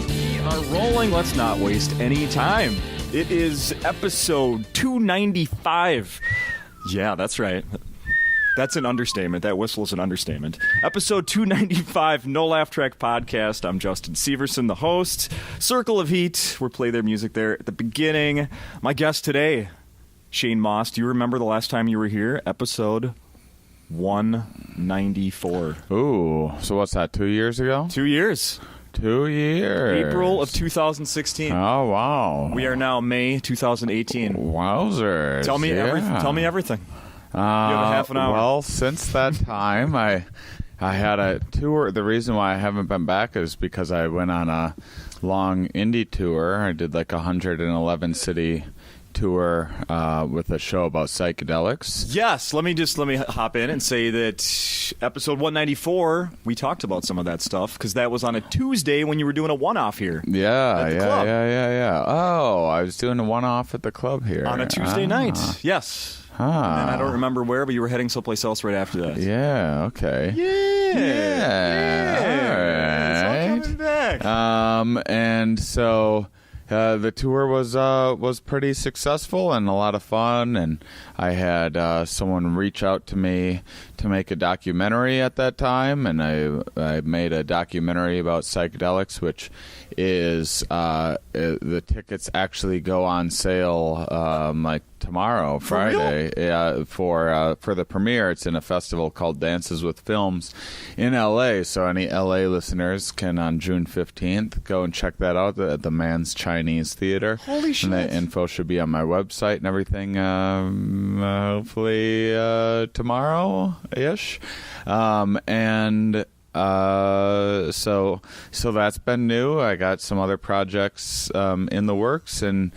We are rolling. Let's not waste any time. It is episode 295. Yeah, that's right. That's an understatement. That whistle is an understatement. Episode 295, No Laugh Track Podcast. I'm Justin Severson, the host. Circle of Heat. We'll play their music there at the beginning. My guest today, Shane Mauss. Do you remember the last time you were here? Episode 194. Ooh, so what's that, 2 years ago? 2 years. 2 years. April of 2016. Oh, wow. We are now May 2018. Wowzers. Tell me everything. Tell me everything. You have a half an hour. Well, since that time, I had a tour. The reason why I haven't been back is because I went on a long indie tour. I did like a 111 city tour with a show about psychedelics. Yes, let me hop in and say that episode 194, we talked about some of that stuff because that was on a Tuesday when you were doing a one-off here. Yeah, at the club. Yeah. Oh, I was doing a one-off at the club here on a Tuesday night. Yes. And I don't remember where, but you were heading someplace else right after that. Yeah. Okay. Yeah. All right. It's all coming back. And so the tour was pretty successful and a lot of fun, and I had someone reach out to me to make a documentary at that time, and I made a documentary about psychedelics, which is the tickets actually go on sale like tomorrow, Friday, for the premiere. It's in a festival called Dances with Films in LA. So any LA listeners can on June 15th go and check that out at the Man's Chinese Theater. Holy shit! And the info should be on my website and everything. Hopefully tomorrow-ish, so that's been new. I got some other projects in the works and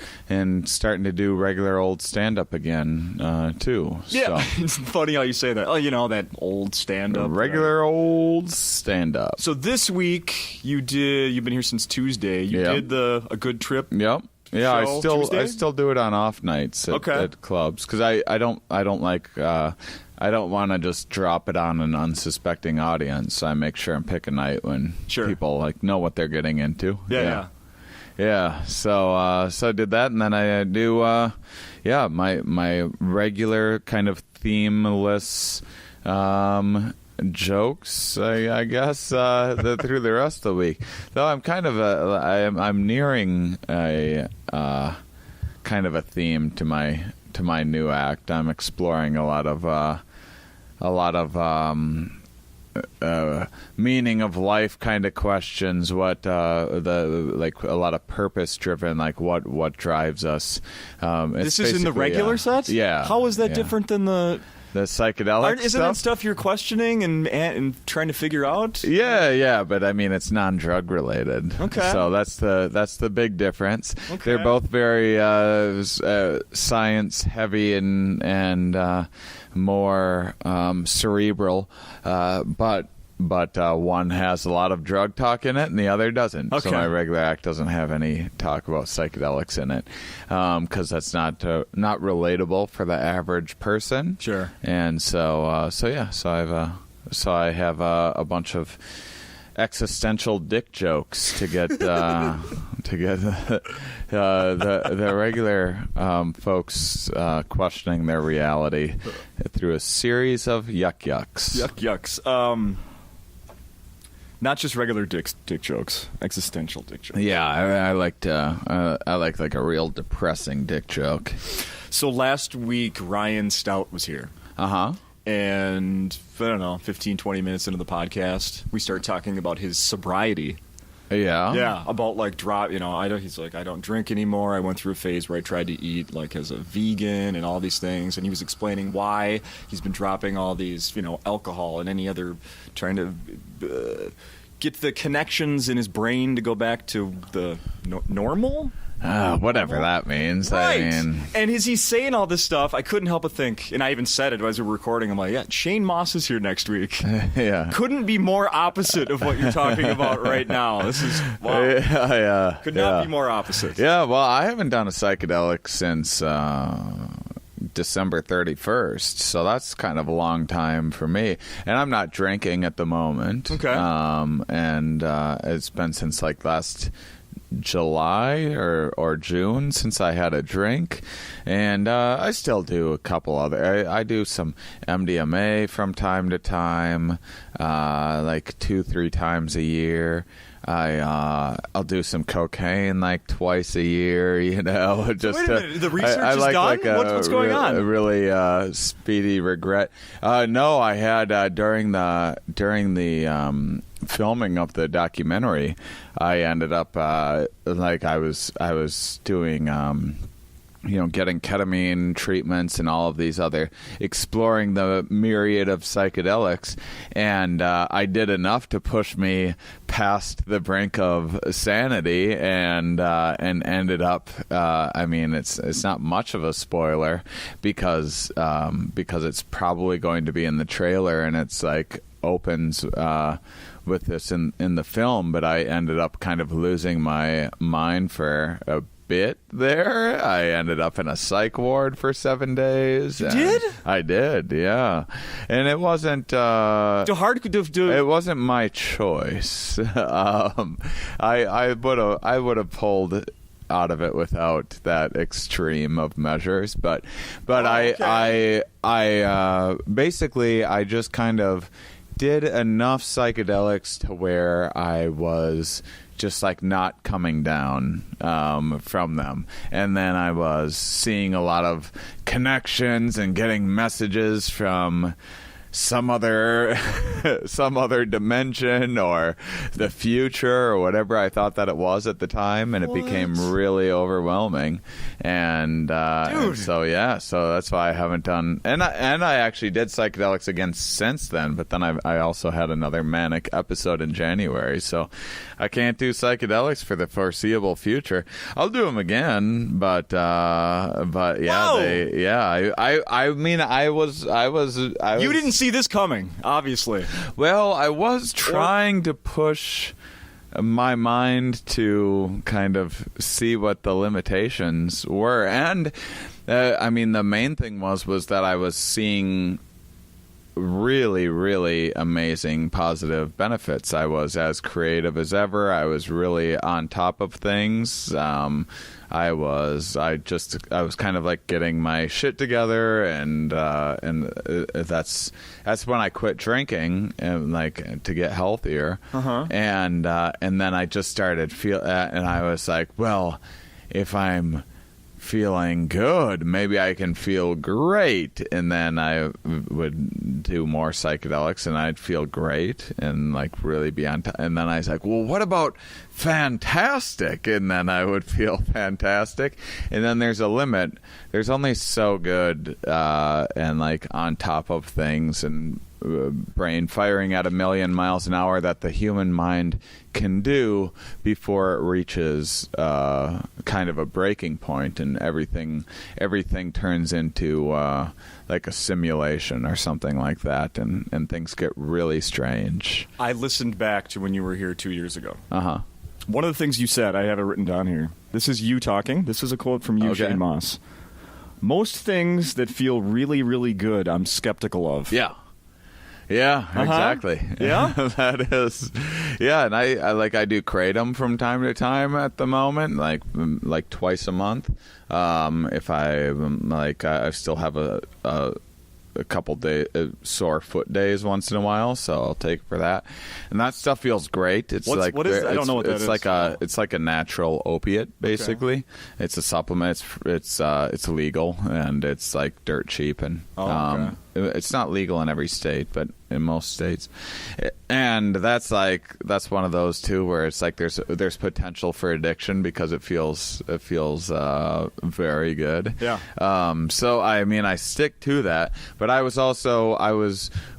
starting to do regular old stand-up again too. Yeah, so. It's funny how you say that. Oh, you know, that old stand-up. Regular old stand-up. So this week you've been here since Tuesday. You did a good trip. Yep. Yeah, I Tuesday? still do it on off nights at clubs because I don't like. I don't want to just drop it on an unsuspecting audience. I make sure and pick a night when people like know what they're getting into. Yeah. So I did that, and then I do my regular kind of themeless jokes, I guess, through the rest of the week. Though I'm kind of I'm nearing a kind of a theme to my new act. I'm exploring a lot of meaning of life kind of questions. What a lot of purpose driven, like what drives us. This is in the regular set? Yeah. How is that different than the psychedelic Isn't that stuff you're questioning and trying to figure out? Yeah, but I mean it's non-drug related. Okay. So that's the big difference. Okay. They're both very science heavy and more cerebral, but one has a lot of drug talk in it and the other doesn't. Okay. So my regular act doesn't have any talk about psychedelics in it because that's not relatable for the average person. Sure. And so I have a bunch of existential dick jokes to get the regular folks questioning their reality through a series of yucks. Yucks. Not just regular dick jokes, existential dick jokes. Yeah, I like a real depressing dick joke. So last week Ryan Stout was here. And I don't know, 15, 20 minutes into the podcast, we start talking about his sobriety. Yeah, about like he's like, I don't drink anymore. I went through a phase where I tried to eat like as a vegan and all these things, and he was explaining why he's been dropping all these, alcohol and any other, trying to get the connections in his brain to go back to the normal. Whatever that means. Right. I mean, and as he's saying all this stuff, I couldn't help but think, and I even said it as we were recording, I'm like, yeah, Shane Mauss is here next week. Yeah. Couldn't be more opposite of what you're talking about right now. This is, wow. Could not be more opposite. Yeah, well, I haven't done a psychedelic since December 31st, so that's kind of a long time for me. And I'm not drinking at the moment. Okay. And it's been since like last July or June since I had a drink, and I still do a couple other. I do some MDMA from time to time, like 2-3 times a year. I'll do some cocaine like twice a year, you know. Just wait a minute, the research is done? Like what's going on? A really speedy regret. No, I had during the filming of the documentary, I ended up like I was doing. Getting ketamine treatments and all of these other, exploring the myriad of psychedelics, and I did enough to push me past the brink of sanity, and ended up. I mean, it's not much of a spoiler because it's probably going to be in the trailer, and it's like opens with this in the film, but I ended up kind of losing my mind for a bit there. I ended up in a psych ward for 7 days. You did? I did, yeah. And it wasn't it wasn't my choice. I would have pulled out of it without that extreme of measures, but okay. I basically I just kind of did enough psychedelics to where I was just like not coming down from them, and then I was seeing a lot of connections and getting messages from some other dimension or the future or whatever I thought that it was at the time, and it became really overwhelming. And so that's why I haven't done. And I actually did psychedelics again since then, but then I also had another manic episode in January, so I can't do psychedelics for the foreseeable future. I'll do them again, but yeah. Whoa! I mean, I was. You didn't see this coming, obviously. Well, I was trying to push my mind to kind of see what the limitations were, and I mean, the main thing was that I was seeing really, really amazing positive benefits. I was as creative as ever. I was really on top of things. I was kind of like getting my shit together, and that's when I quit drinking and like to get healthier. And then I just started and I was like, well, if I'm feeling good, maybe I can feel great. And then I would do more psychedelics and I'd feel great and like really be on top. And then I was like, well, what about fantastic? And then I would feel fantastic. And then there's a limit. There's only so good and like on top of things and brain firing at 1,000,000 miles an hour that the human mind can do before it reaches kind of a breaking point, and everything turns into like a simulation or something like that, and things get really strange. I listened back to when you were here 2 years ago. One of the things you said, I have it written down here. This is you talking. This is a quote from you, Shane Mauss. Most things that feel really, really good, I'm skeptical of. Yeah, exactly. Yeah? That is. Yeah, and I do kratom from time to time at the moment, like twice a month. If I still have a couple days sore foot days once in a while, so I'll take it for that. And that stuff feels great. It's what is I don't know what that is. It's like a natural opiate, basically. Okay. It's a supplement. It's legal, and it's like dirt cheap, and it's not legal in every state, but in most states. And that's one of those too where it's like there's potential for addiction because it feels very good. Yeah. So I mean, I stick to that, but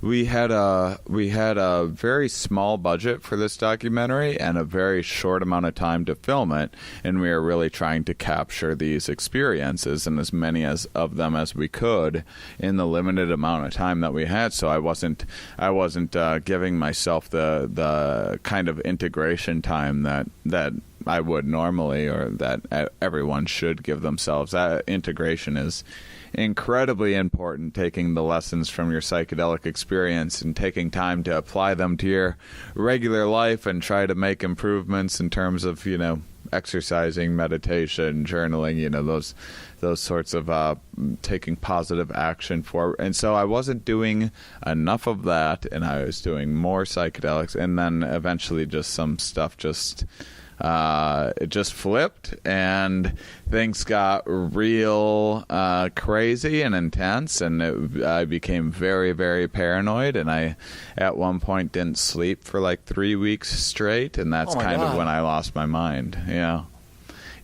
we had a very small budget for this documentary and a very short amount of time to film it, and we were really trying to capture these experiences and as many of them as we could in the limited amount of time that we had. So I wasn't giving myself the kind of integration time that I would normally, or that everyone should give themselves. That integration is incredibly important, taking the lessons from your psychedelic experience and taking time to apply them to your regular life and try to make improvements in terms of, exercising, meditation, journaling, those sorts of taking positive action for. And so I wasn't doing enough of that, and I was doing more psychedelics, and then eventually just some stuff it just flipped, and things got real crazy and intense, and I became very, very paranoid, and I at one point didn't sleep for like 3 weeks straight, and that's kind of when I lost my mind. Yeah,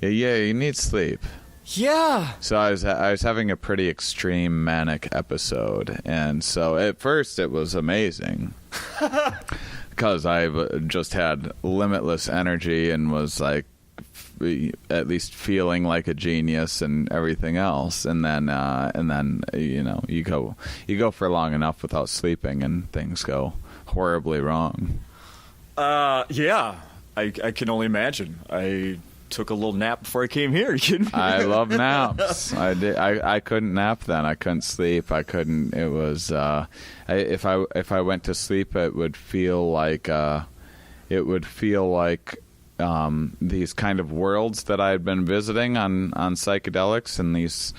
you need sleep. Yeah. So I was having a pretty extreme manic episode, and so at first it was amazing. Because I just had limitless energy and was like, at least feeling like a genius and everything else, and then you go for long enough without sleeping and things go horribly wrong. Yeah, I can only imagine. I took a little nap before I came here. I love naps. I did. I couldn't nap then. I couldn't sleep. I couldn't. It was. If I went to sleep, it would feel like these kind of worlds that I had been visiting on psychedelics, and these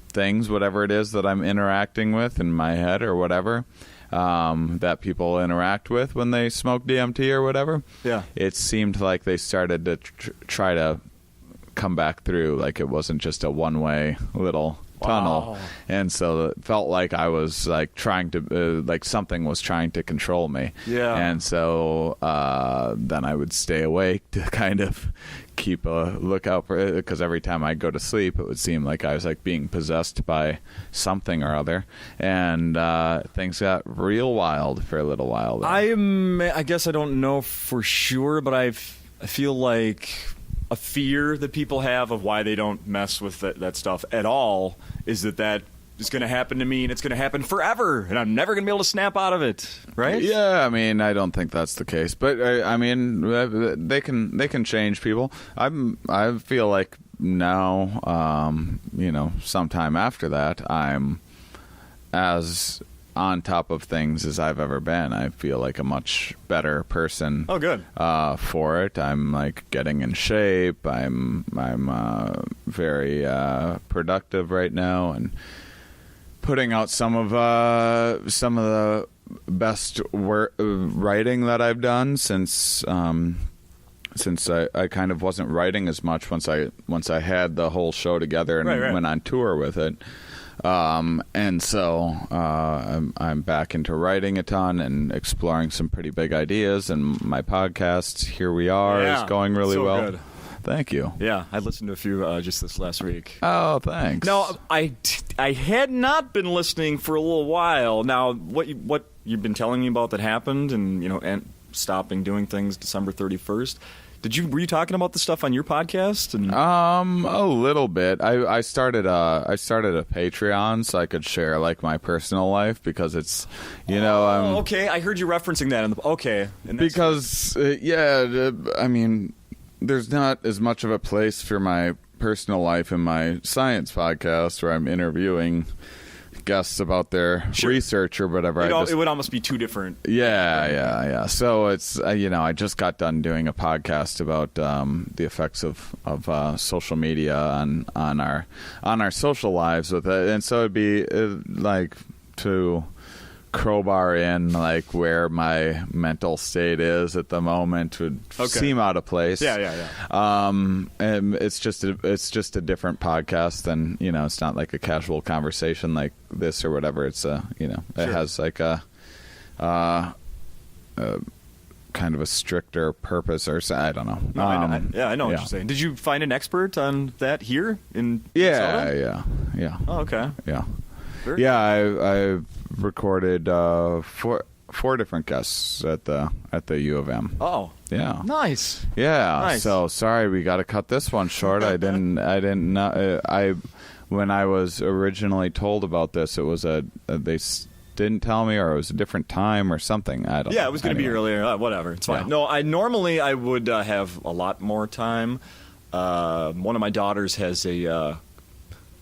things, whatever it is that I'm interacting with in my head or whatever. That people interact with when they smoke DMT or whatever. Yeah. It seemed like they started to try to come back through, like it wasn't just a one-way little tunnel. Wow. And so it felt like I was like trying to, like something was trying to control me. Yeah. And so then I would stay awake to kind of keep a lookout for it, because every time I go to sleep, it would seem like I was like being possessed by something or other, and things got real wild for a little while there. I guess I don't know for sure, but I feel like a fear that people have of why they don't mess with that stuff at all is that is going to happen to me, and it's going to happen forever, and I'm never going to be able to snap out of it, right? Yeah, I mean, I don't think that's the case, but I mean, they can change people. I feel like now, sometime after that, I'm as on top of things as I've ever been. I feel like a much better person. Oh, good. For it. I'm like getting in shape. I'm very productive right now, and putting out some of the best writing that I've done since I kind of wasn't writing as much once I had the whole show together and went on tour with it. And so I'm back into writing a ton and exploring some pretty big ideas, and my podcast, Here We Are, is going really well. Good. Thank you. Yeah, I listened to a few just this last week. Oh, thanks. No, I had not been listening for a little while. Now, what you've been telling me about that happened, and stopping doing things December 31st. Were you talking about the stuff on your podcast? A little bit. I started a Patreon so I could share like my personal life, because it's okay. I heard you referencing that okay. Because I mean, there's not as much of a place for my personal life in my science podcast where I'm interviewing guests about their research or whatever. It would almost be two different. Yeah. So it's I just got done doing a podcast about the effects of social media on our social lives with it, and so it'd be like to crowbar in like where my mental state is at the moment would seem out of place. Yeah. And it's just a different podcast than, it's not like a casual conversation like this or whatever. It's it has like a kind of a stricter purpose, or I don't know. No, I know what you're saying. Did you find an expert on that here in Minnesota? Yeah. Oh, okay. Yeah. Very yeah, I recorded four different guests at the U of M. Oh, yeah, nice. Yeah, nice. So sorry, we got to cut this one short. I didn't know. When I was originally told about this, it was they didn't tell me, or it was a different time or something. I don't know. Yeah, it was going to be earlier. Whatever, it's fine. No, I would have a lot more time. One of my daughters has a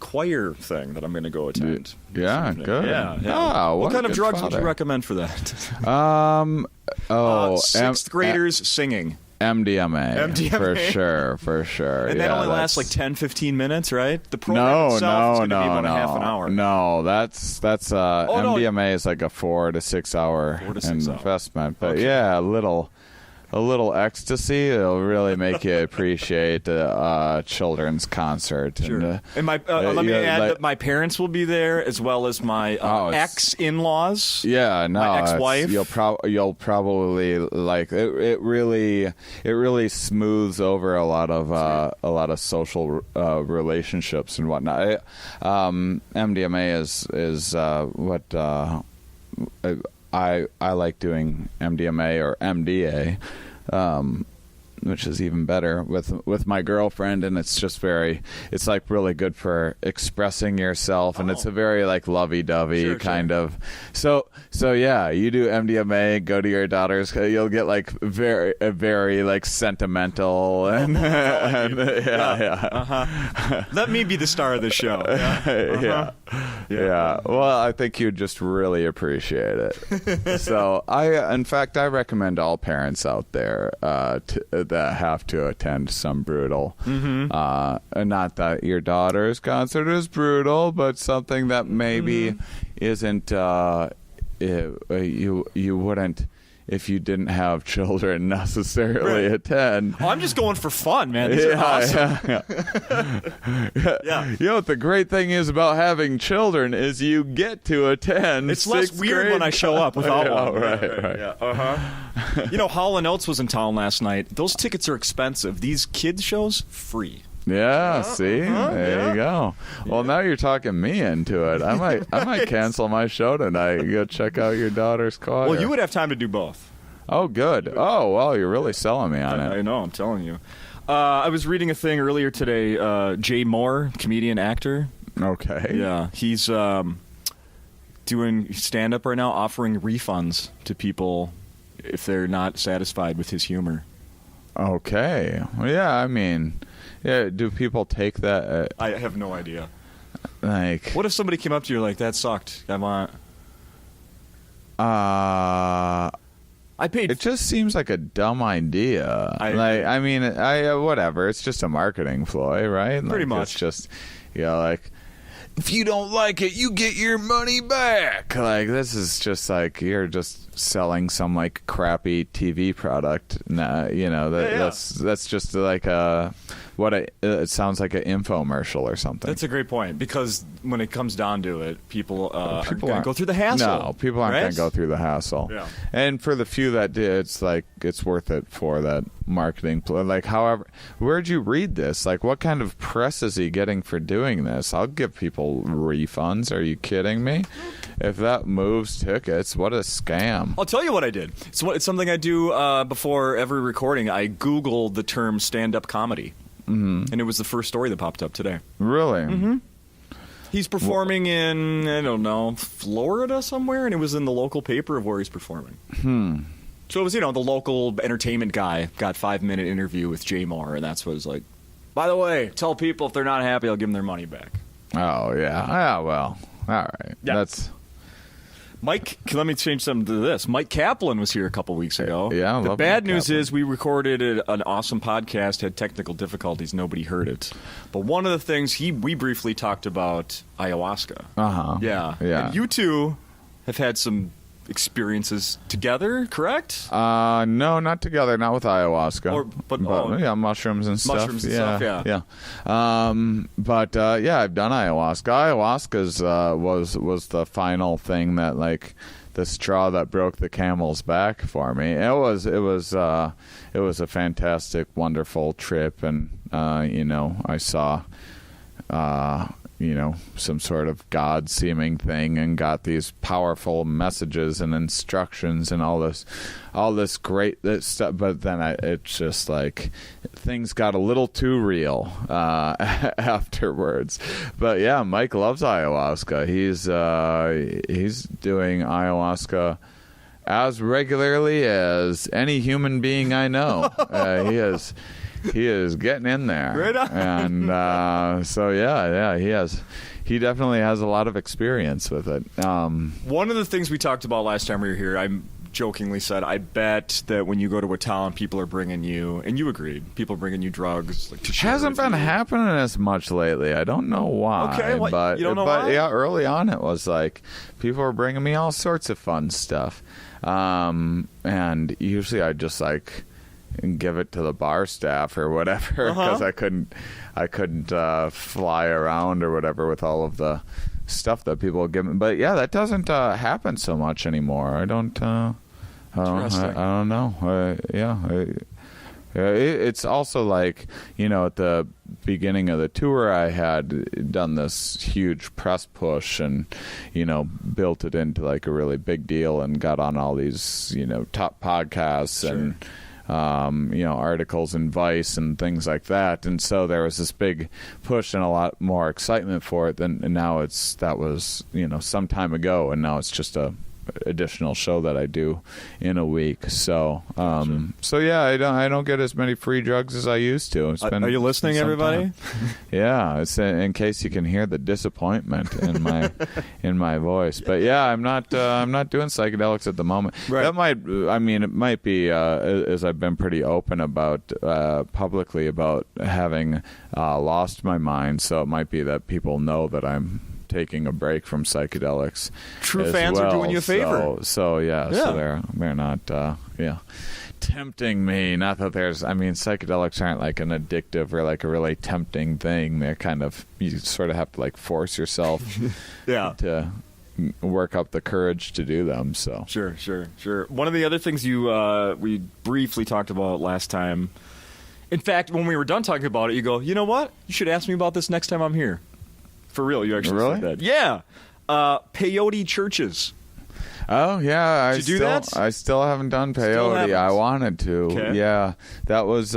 choir thing that I'm going to go attend. Yeah, good. Yeah. Oh, what kind of drugs would you recommend for that? Sixth graders singing. MDMA. For sure. And that only lasts like 10, 15 minutes, right? The program No, itself is going to be about a half an hour. No, that's MDMA is like a 4 to 6 hour investment. But yeah, a little ecstasy, it'll really make you appreciate a children's concert. Sure. And let me add that my parents will be there, as well as my ex-in-laws. Yeah, no, my ex-wife. You'll probably like it. It really smooths over a lot of social relationships and whatnot. MDMA is what. I like doing MDMA or MDA, which is even better with my girlfriend, and it's just it's like really good for expressing yourself, and it's a very like lovey-dovey kind of. So yeah, you do MDMA, go to your daughter's, you'll get like very like sentimental and, Let me be the star of the show. Yeah. Well, I think you'd just really appreciate it. So in fact, I recommend all parents out there that have to attend some brutal, not that your daughter's concert is brutal, but something that maybe isn't. You wouldn't, if you didn't have children, necessarily attend. Oh, I'm just going for fun, man. These are awesome. Yeah. You know what the great thing is about having children is you get to attend. It's less weird when I show up without one. Right. Yeah. You know, Hall & Oates was in town last night. Those tickets are expensive. These kids shows, free. Yeah, see? There you go. Well, now you're talking me into it. I might cancel my show tonight and go check out your daughter's choir. Well, you would have time to do both. Oh, good. Oh, well, you're really selling me on it. I know, I'm telling you. I was reading a thing earlier today. Jay Moore, comedian, actor. Okay. Yeah, he's doing stand-up right now, offering refunds to people if they're not satisfied with his humor. Okay. Well, yeah, I mean... Yeah, do people take that? I have no idea. Like, what if somebody came up to you like, that sucked? I paid. It just seems like a dumb idea. I mean, whatever. It's just a marketing ploy, right? Pretty much. It's just, like, if you don't like it, you get your money back. Like, this is just like you're just selling some like crappy TV product. That's just like it sounds like an infomercial or something. That's a great point, because when it comes down to it, people aren't going to go through the hassle. No, people aren't going to go through the hassle. Yeah. And for the few that did, it's like it's worth it for that marketing play. Like, however, where'd you read this? Like, what kind of press is he getting for doing this? I'll give people refunds. Are you kidding me? If that moves tickets, what a scam. I'll tell you what I did. It's something I do before every recording. I Googled the term stand-up comedy. Mm-hmm. And it was the first story that popped up today. Really? Mm-hmm. He's performing in, I don't know, Florida somewhere, and it was in the local paper of where he's performing. So it was, the local entertainment guy got 5-minute interview with Jay Moore, and that's what it was like. By the way, tell people if they're not happy, I'll give them their money back. Oh, yeah. Yeah, well, all right. Yeah. That's... Mike, let me change something to this. Mike Kaplan was here a couple weeks ago. Yeah, the bad news is we recorded an awesome podcast, had technical difficulties, nobody heard it. But one of the things we briefly talked about ayahuasca. Yeah. And you two have had some experiences together, correct? No, not together, not with ayahuasca. But mushrooms and stuff. Yeah. But I've done ayahuasca. Ayahuasca was the final thing that, like, the straw that broke the camel's back for me. It was a fantastic, wonderful trip, and I saw some sort of God-seeming thing, and got these powerful messages and instructions and all this great stuff. But then it's just like things got a little too real afterwards. But yeah, Mike loves ayahuasca. He's doing ayahuasca as regularly as any human being I know. he is getting in there. Right on. And so he definitely has a lot of experience with it. One of the things we talked about last time we were here, I jokingly said, I bet that when you go to a town, people are bringing you, and you agreed, people are bringing you drugs. Like, to share hasn't been happening as much lately. I don't know why. Okay, but you don't know why? Yeah, early on it was like people were bringing me all sorts of fun stuff, and usually I just like give it to the bar staff or whatever because I couldn't fly around or whatever with all of the stuff that people give me. But yeah, that doesn't happen so much anymore. I don't know. It's also like, at the beginning of the tour, I had done this huge press push and, built it into like a really big deal and got on all these, top podcasts and, articles in Vice and things like that. And so there was this big push and a lot more excitement for it and now that was, some time ago, and now it's just a additional show that I do in a week. So, so yeah, I don't get as many free drugs as I used to. Are you listening, everybody? Yeah, it's in case you can hear the disappointment in my voice. But yeah, I'm not doing psychedelics at the moment. Right. It might be as I've been pretty open about publicly about having lost my mind. So it might be that people know that I'm taking a break from psychedelics. True fans are doing you a favor. So they're not tempting me. Not that psychedelics aren't like an addictive or like a really tempting thing. They're kind of, you sort of have to like force yourself to work up the courage to do them. So sure. One of the other things we briefly talked about last time, in fact, when we were done talking about it, you go, you know what? You should ask me about this next time I'm here. For real, you actually said that. Yeah. Peyote churches. Oh, yeah. Did you do that? I still haven't done peyote. I wanted to. Okay. Yeah. That was...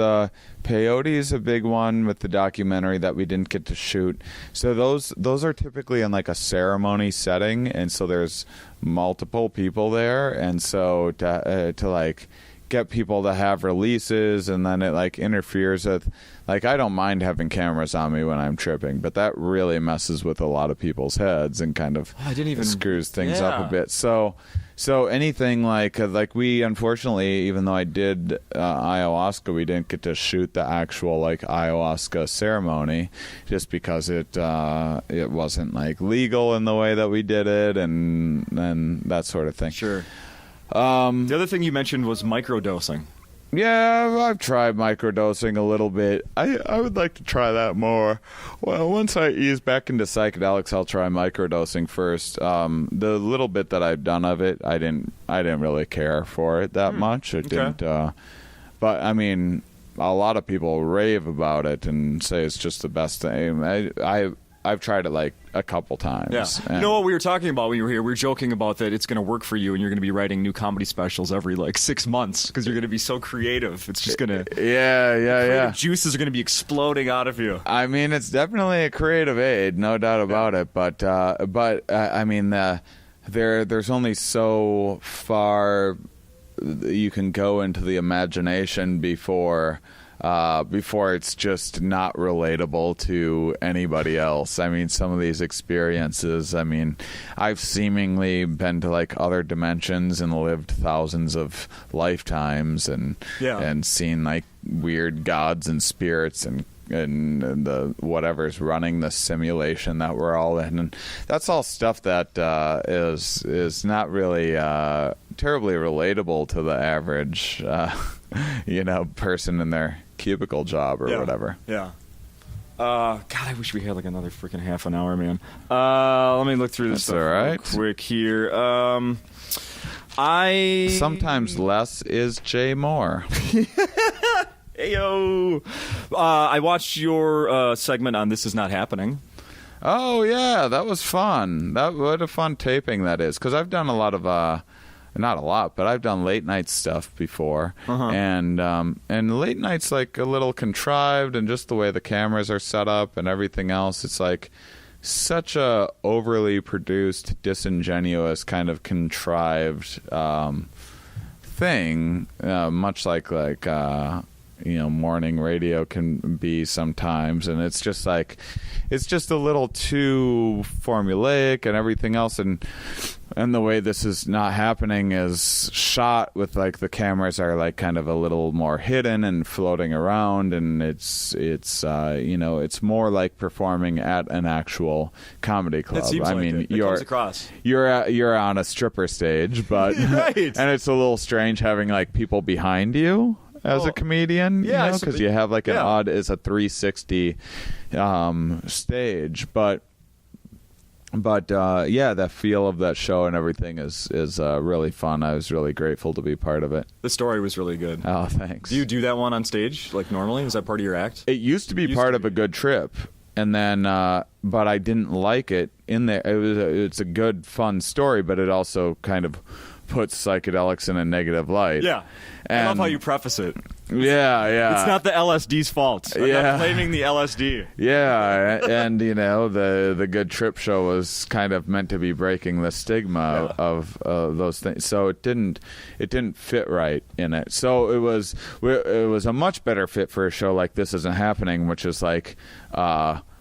peyote is a big one with the documentary that we didn't get to shoot. So those are typically in like a ceremony setting, and so there's multiple people there, and so to like get people to have releases, and then it like interferes with, like, I don't mind having cameras on me when I'm tripping, but that really messes with a lot of people's heads and kind of screws things up a bit. So anything like we, unfortunately, even though I did ayahuasca, we didn't get to shoot the actual like ayahuasca ceremony just because it wasn't like legal in the way that we did it, and that sort of thing. Sure. The other thing you mentioned was microdosing. Yeah, I've tried microdosing a little bit. I would like to try that more. Well, once I ease back into psychedelics, I'll try microdosing first. The little bit that I've done of it, I didn't really care for it that much. It didn't. But I mean, a lot of people rave about it and say it's just the best thing. I've tried it like a couple times. Yeah. You know what we were talking about when you were here? We were joking about that it's going to work for you and you're going to be writing new comedy specials every like 6 months because you're going to be so creative. It's just going to... Yeah. Juices are going to be exploding out of you. I mean, it's definitely a creative aid, no doubt about it. But I mean, there's only so far you can go into the imagination before it's just not relatable to anybody else. I mean, some of these experiences, I mean, I've seemingly been to like other dimensions and lived thousands of lifetimes and seen like weird gods and spirits and the whatever's running the simulation that we're all in, and that's all stuff that is not really terribly relatable to the average person in their cubicle job or whatever. Yeah. God, I wish we had like another freaking half an hour, man. Let me look through this stuff real quick here. Sometimes less is Jay Moore. Heyo. I watched your segment on This Is Not Happening. Oh yeah, that was fun. What a fun taping that is, because I've done a lot of not a lot, but I've done late night stuff before, and late night's like a little contrived, and just the way the cameras are set up and everything else, it's like such a overly produced, disingenuous kind of contrived thing, much like morning radio can be sometimes, and it's just a little too formulaic and everything else, and the way this is not happening is shot with like the cameras are like kind of a little more hidden and floating around, and it's more like performing at an actual comedy club. I mean, you're on a stripper stage, but right. And it's a little strange having like people behind you as a comedian, because you have like an odd, it's a 360 stage, but the feel of that show and everything is really fun. I was really grateful to be part of it. The story was really good. Oh, thanks. Do you do that one on stage like normally? Is that part of your act? It used to be part of A Good Trip, and then but I didn't like it in there. It's a good, fun story, but it also kind of puts psychedelics in a negative light. Yeah. And I love how you preface it. Yeah. It's not the LSD's fault. I'm not blaming the LSD. Yeah, and the Good Trip show was kind of meant to be breaking the stigma of those things. So it didn't fit right in it. So it was a much better fit for a show like This Isn't Happening, which is like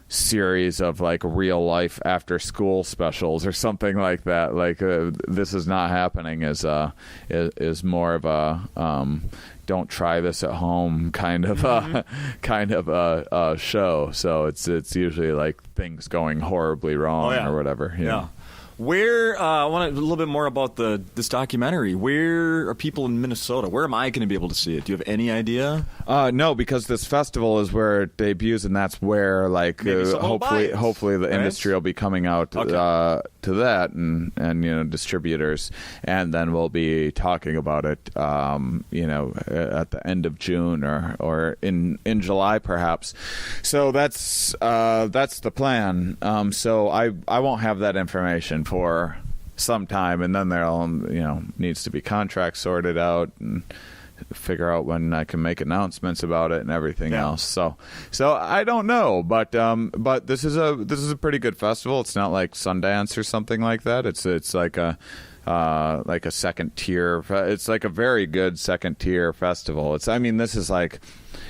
series of like real life after school specials or something like that. Like This Is Not Happening is more of a don't try this at home kind of a show. So it's usually like things going horribly wrong or whatever. Yeah. Where I want a little bit more about this documentary. Where are people in Minnesota? Where am I going to be able to see it? Do you have any idea? No, because this festival is where it debuts, and that's where like hopefully the industry will be coming out to that, and distributors, and then we'll be talking about it at the end of June or in July perhaps. So that's the plan. So I won't have that information for some time, and then there'll needs to be contracts sorted out and figure out when I can make announcements about it and everything else. So I don't know, but this is a pretty good festival. It's not like Sundance or something like that. It's like a second tier. It's like a very good second tier festival. This is like.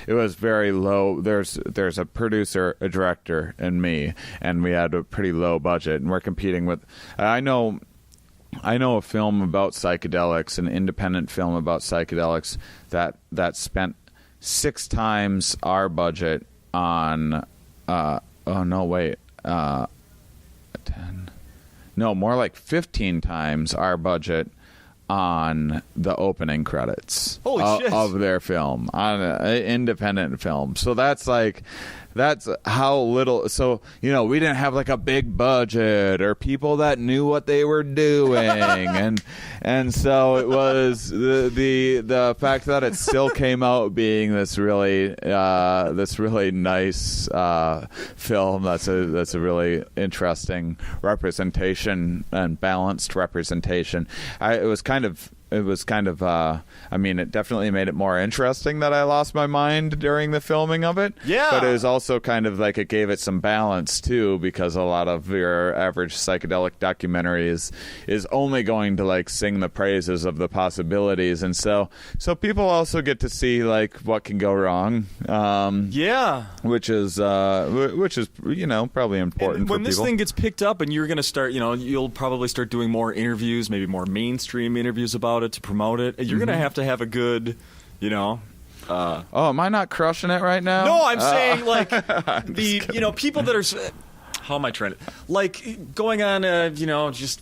It was very low. There's a producer, a director, and me, and we had a pretty low budget, and we're competing with. I know a film about psychedelics, an independent film about psychedelics that spent 6 times our budget on. 15 times our budget on the opening credits of their film, on an independent film. So that's how little. So we didn't have like a big budget or people that knew what they were doing, and so it was the fact that it still came out being this really nice film. That's a really interesting representation and balanced representation. It definitely made it more interesting that I lost my mind during the filming of it. Yeah. But it was also kind of like it gave it some balance, too, because a lot of your average psychedelic documentary is only going to, like, sing the praises of the possibilities. And so people also get to see, like, what can go wrong. Which is probably important for people. When this thing gets picked up and you're going to start, you'll probably start doing more interviews, maybe more mainstream interviews about it to promote it. You're going to have a good, am I not crushing it right now? No, I'm saying like people that are, how am I trying to, like going on just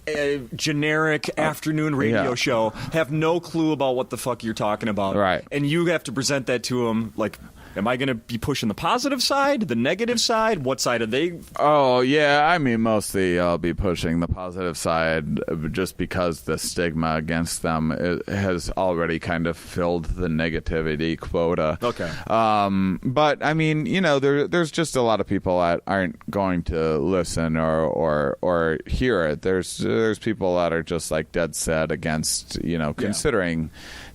a generic afternoon radio show, have no clue about what the fuck you're talking about. Right. And you have to present that to them like, am I going to be pushing the positive side, the negative side? What side are they? Oh, yeah. Mostly I'll be pushing the positive side just because the stigma against them has already kind of filled the negativity quota. Okay. But, there's just a lot of people that aren't going to listen or hear it. There's people that are just, like, dead set against, considering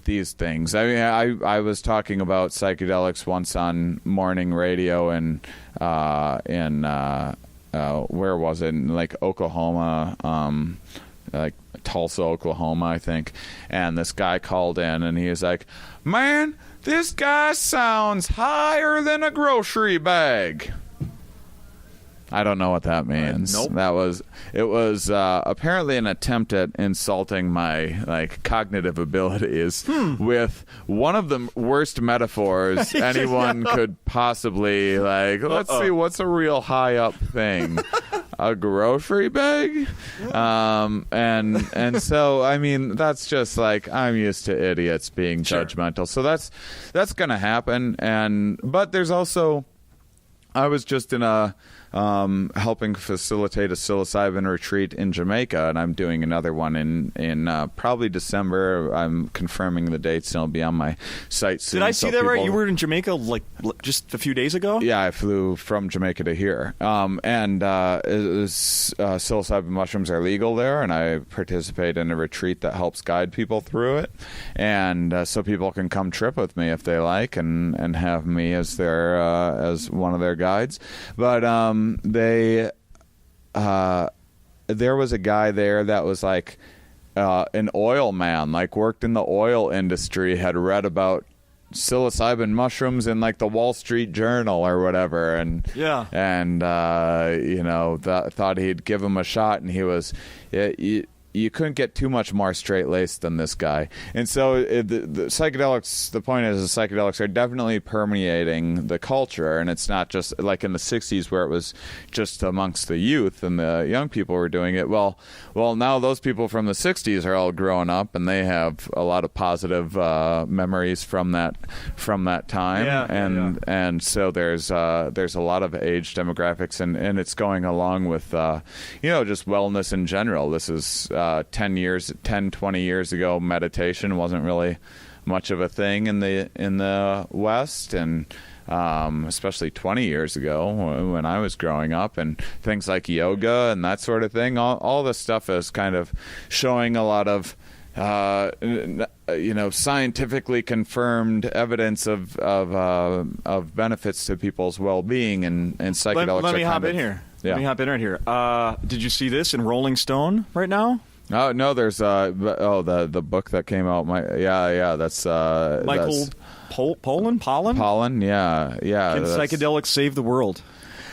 these things. I was talking about psychedelics once on morning radio in where was it? In like Oklahoma, like Tulsa, Oklahoma, I think. And this guy called in, and he was like, "Man, this guy sounds higher than a grocery bag." I don't know what that means. Nope. It was apparently an attempt at insulting my like cognitive abilities with one of the worst metaphors anyone could possibly like. Let's see, what's a real high up thing? A grocery bag? And so I mean that's just like I'm used to idiots being judgmental. So that's gonna happen. But there's also I was just in a helping facilitate a psilocybin retreat in Jamaica, and I'm doing another one in probably December. I'm confirming the dates, and it'll be on my site soon. Did I see that right? You were in Jamaica like just a few days ago? Yeah, I flew from Jamaica to here. Psilocybin mushrooms are legal there, and I participate in a retreat that helps guide people through it. And so people can come trip with me if they like and have me as their as one of their guides. But there was a guy there that was like an oil man, like worked in the oil industry, had read about psilocybin mushrooms in like the Wall Street Journal or whatever, and thought he'd give him a shot, and he was you couldn't get too much more straight-laced than this guy. And so the psychedelics, the point is the psychedelics are definitely permeating the culture, and it's not just like in the 60s where it was just amongst the youth and the young people were doing it. Well, now those people from the 60s are all growing up, and they have a lot of positive memories from that time. And so there's a lot of age demographics, and it's going along with just wellness in general. This is 20 years ago, meditation wasn't really much of a thing in the West, and especially 20 years ago when I was growing up, and things like yoga and that sort of thing. All this stuff is kind of showing a lot of scientifically confirmed evidence of benefits to people's well-being, and psychedelics. Let me hop in here. Yeah. Let me hop in right here. Did you see this in Rolling Stone right now? Oh no, there's the book that came out. That's Michael Pollan. Pollan, yeah. Can psychedelics save the world?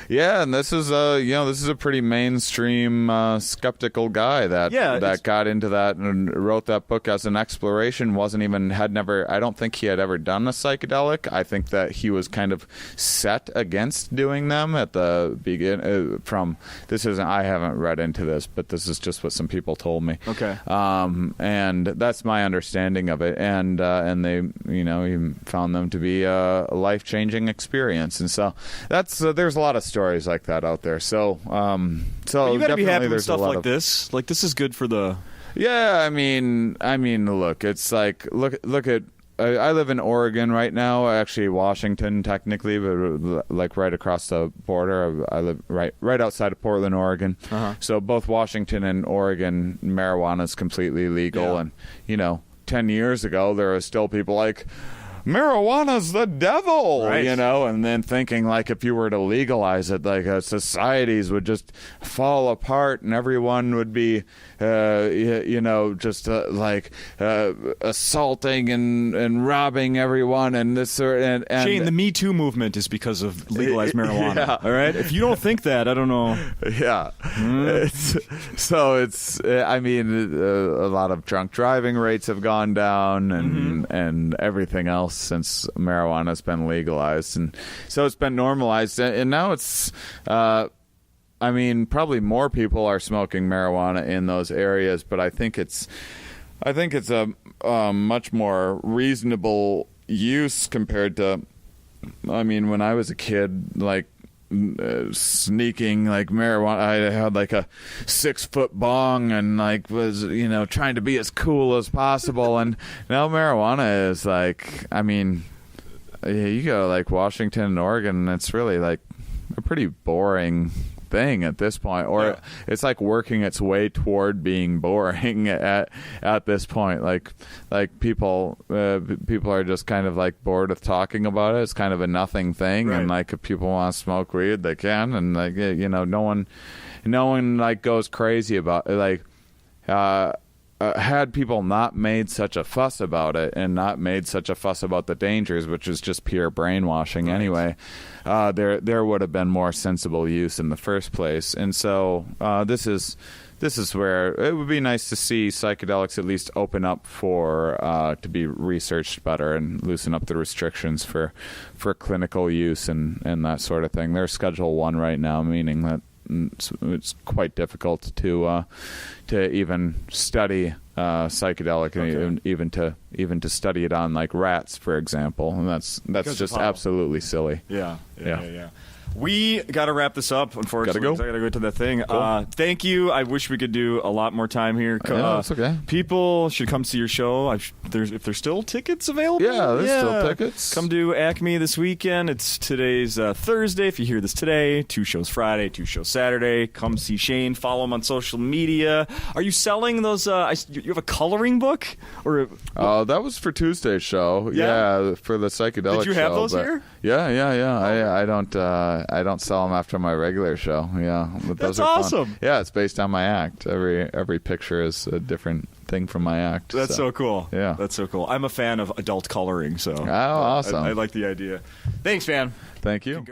Yeah, and this is a pretty mainstream skeptical guy that got into that and wrote that book as an exploration. I don't think he had ever done a psychedelic. I think that he was kind of set against doing them at the beginning. I haven't read into this, but this is just what some people told me. Okay. And that's my understanding of it. And they, he found them to be a life-changing experience. And so there's a lot of stories like that out there. So you got to be happy with stuff like this. Like, this is good for the. Yeah, I mean, look, it's like look at. I live in Oregon right now, actually Washington technically, but like right across the border. I live right outside of Portland, Oregon. Uh-huh. So both Washington and Oregon, marijuana is completely legal, and 10 years ago there were still people like, marijuana's the devil, right. And then thinking like if you were to legalize it, like societies would just fall apart and everyone would be, assaulting and robbing everyone and this sort. And Shane, the Me Too movement is because of legalized marijuana. Yeah. All right, if you don't think that, I don't know. Yeah, a lot of drunk driving rates have gone down, and everything else since marijuana has been legalized, and so it's been normalized, and now it's probably more people are smoking marijuana in those areas, but I think it's a much more reasonable use compared to when I was a kid, like sneaking like marijuana. I had like a 6-foot bong and like was trying to be as cool as possible, and now marijuana is like you go to like Washington and Oregon and it's really like a pretty boring thing at this point, or it's like working its way toward being boring at this point. Like people are just kind of like bored of talking about it. It's kind of a nothing thing, right. And like if people want to smoke weed, they can, and like no one like goes crazy about it. Like had people not made such a fuss about it and not made such a fuss about the dangers, which was just pure brainwashing anyway, there would have been more sensible use in the first place. And so this is where it would be nice to see psychedelics at least open up for to be researched better and loosen up the restrictions for clinical use and that sort of thing. They're Schedule I right now, meaning that it's quite difficult to even study psychedelic, and even to study it on like rats, for example, and that's just absolutely silly. Yeah. We got to wrap this up, unfortunately. Gotta go. I got to go to that thing. Cool. Thank you. I wish we could do a lot more time here. That's okay. People should come see your show. If there's still tickets available. Yeah, there's still tickets. Come to Acme this weekend. Today's Thursday. If you hear this today, 2 shows Friday, 2 shows Saturday. Come see Shane. Follow him on social media. Are you selling those? You have a coloring book? That was for Tuesday's show. Yeah, for the psychedelic show. Did you have those here? Yeah. I don't sell them after my regular show. Yeah, but that's those are awesome. Fun. Yeah, it's based on my act. Every picture is a different thing from my act. That's so cool. Yeah, that's so cool. I'm a fan of adult coloring, so awesome. I like the idea. Thanks, man. Thank you.